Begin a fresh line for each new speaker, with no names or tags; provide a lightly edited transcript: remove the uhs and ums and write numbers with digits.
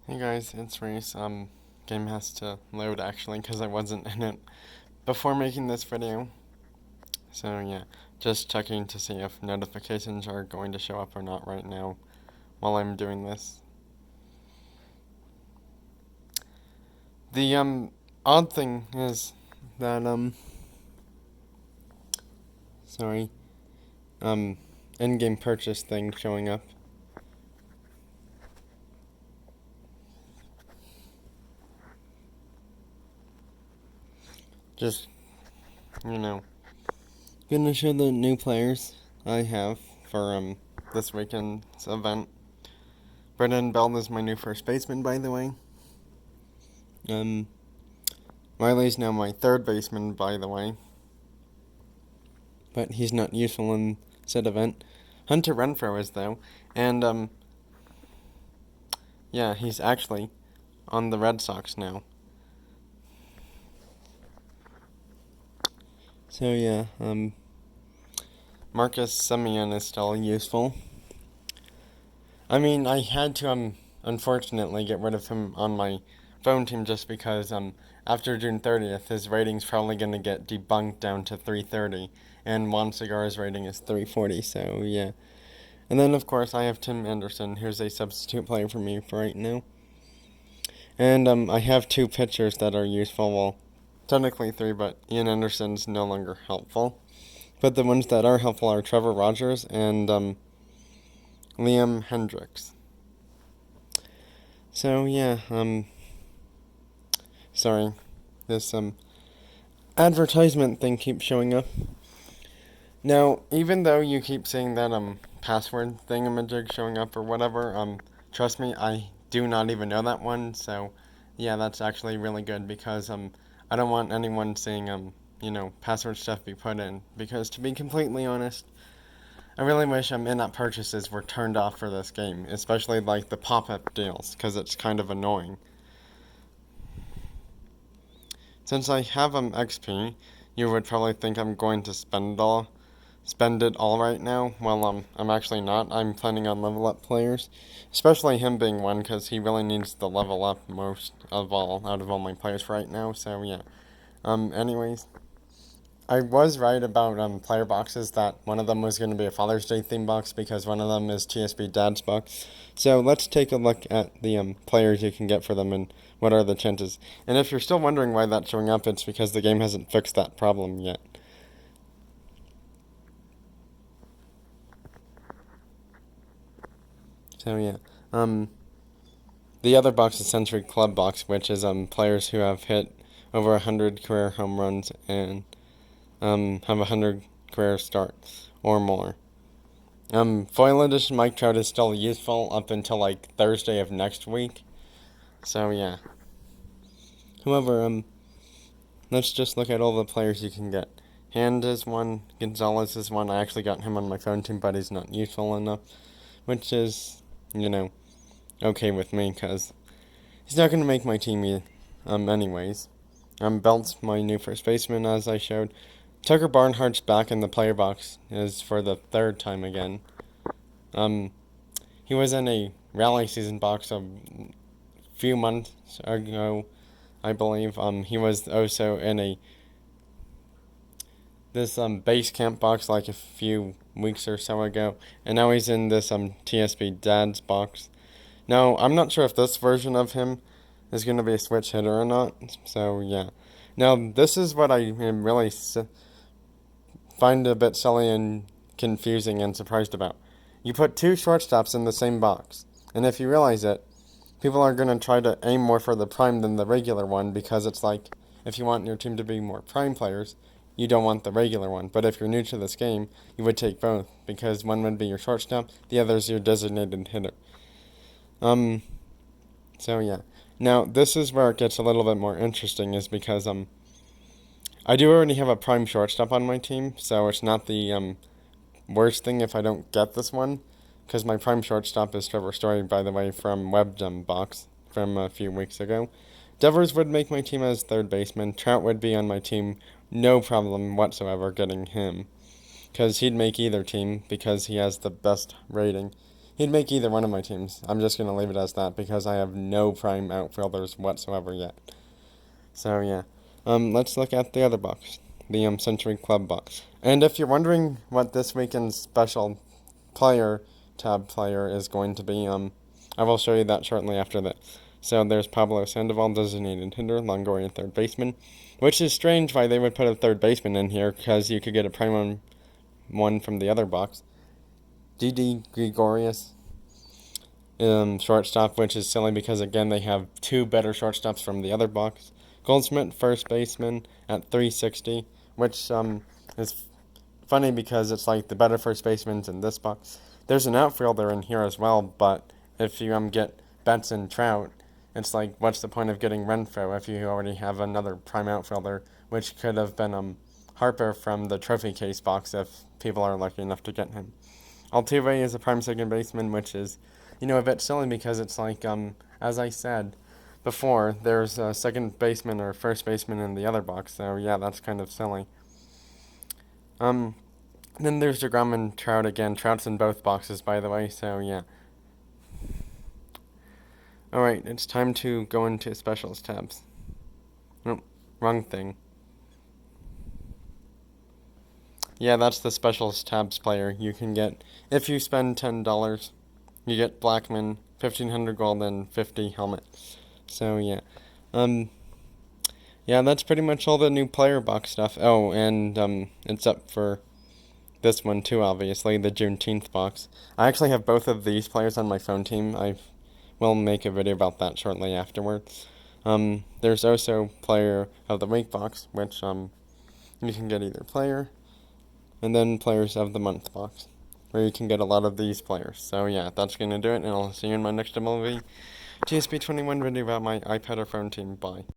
Hey guys, it's Reese. Game has to load actually because I wasn't in it before making this video. So yeah, just checking to see if notifications are going to show up or not right now while I'm doing this. The odd thing is that sorry, in-game purchase thing showing up. Just you know, gonna show the new players I have for this weekend's event. Brendan Bell is my new first baseman, by the way. Um, Riley's now my third baseman, by the way. But he's not useful in said event. Hunter Renfroe is, though. And, yeah, he's actually on the Red Sox now. So, yeah, Marcus Semien is still useful. I mean, I had to, unfortunately get rid of him on my phone team just because, after June 30th, his rating's probably going to get debunked down to 330, and Juan Segarra's rating is 340, so yeah. And then, of course, I have Tim Anderson, who's a substitute player for me for right now. And, I have two pitchers that are useful, well, technically three, but Ian Anderson's no longer helpful. But the ones that are helpful are Trevor Rogers and, Liam Hendricks. So, yeah, sorry, this, advertisement thing keeps showing up. Now, even though you keep seeing that, password thingamajig showing up or whatever, trust me, I do not even know that one, so, yeah, that's actually really good because, I don't want anyone seeing, password stuff be put in, because to be completely honest, I really wish, in-app purchases were turned off for this game, especially, like, the pop-up deals, because it's kind of annoying. Since I have XP, you would probably think I'm going to spend it all right now. Well, I'm actually not. I'm planning on level up players, especially him being one, because he really needs the level up most of all out of all my players right now. So yeah. Anyways, I was right about player boxes that one of them was going to be a Father's Day theme box because one of them is TSB Dad's box. So let's take a look at the players you can get for them and what are the chances. And if you're still wondering why that's showing up, it's because the game hasn't fixed that problem yet. So yeah, the other box is Century Club box, which is players who have hit over 100 career home runs and have 100 career starts or more. Foil edition Mike Trout is still useful up until like Thursday of next week. So yeah. However, let's just look at all the players you can get. Hand is one, Gonzalez is one. I actually got him on my phone team, but he's not useful enough, which is, okay with me, because he's not going to make my team anyways. Belt's my new first baseman, as I showed. Tucker Barnhart's back in the player box, is for the third time again. He was in a rally season box a few months ago, I believe. He was also in this base camp box like a few weeks or so ago, and now he's in this TSB Dad's box. Now, I'm not sure if this version of him is going to be a switch hitter or not, so yeah. Now, this is what I am really find a bit silly and confusing and surprised about. You put two shortstops in the same box, and if you realize it, people are going to try to aim more for the prime than the regular one because it's like, if you want your team to be more prime players, you don't want the regular one. But if you're new to this game, you would take both because one would be your shortstop, the other is your designated hitter. So yeah. Now, this is where it gets a little bit more interesting is because, I do already have a prime shortstop on my team, so it's not the, worst thing if I don't get this one, because my prime shortstop is Trevor Story, by the way, from Webdom Box from a few weeks ago. Devers would make my team as third baseman. Trout would be on my team, no problem whatsoever getting him, because he'd make either team because he has the best rating. He'd make either one of my teams. I'm just going to leave it as that because I have no prime outfielders whatsoever yet. So, yeah. Let's look at the other box, the Century Club box. And if you're wondering what this weekend's special player tab player is going to be, I will show you that shortly after this. So there's Pablo Sandoval, designated hitter, Longoria, third baseman, which is strange why they would put a third baseman in here because you could get a prime one from the other box. Didi Gregorius, shortstop, which is silly because again they have two better shortstops from the other box. Goldschmidt, first baseman at 360, which is funny because it's like the better first baseman's in this box. There's an outfielder in here as well, but if you get Betts and Trout, it's like what's the point of getting Renfroe if you already have another prime outfielder, which could have been Harper from the trophy case box if people are lucky enough to get him. Altuve is a prime second baseman, which is, a bit silly because it's like, as I said before, there's a second baseman or first baseman in the other box, so yeah, that's kind of silly. Then there's DeGrom and Trout again. Trout's in both boxes, by the way, so yeah. Alright, it's time to go into specials tabs. Nope, wrong thing. Yeah, that's the specials tabs player. You can get, if you spend $10, you get Blackman, 1500 gold, and 50 helmet. So yeah. Yeah, that's pretty much all the new player box stuff. Oh, and it's up for this one too, obviously, the Juneteenth box. I actually have both of these players on my phone team. I will make a video about that shortly afterwards. There's also Player of the Week box, which you can get either player, and then Players of the Month box, where you can get a lot of these players. So yeah, that's going to do it, and I'll see you in my next MLB TSB 21 video about my iPad or phone team. Bye.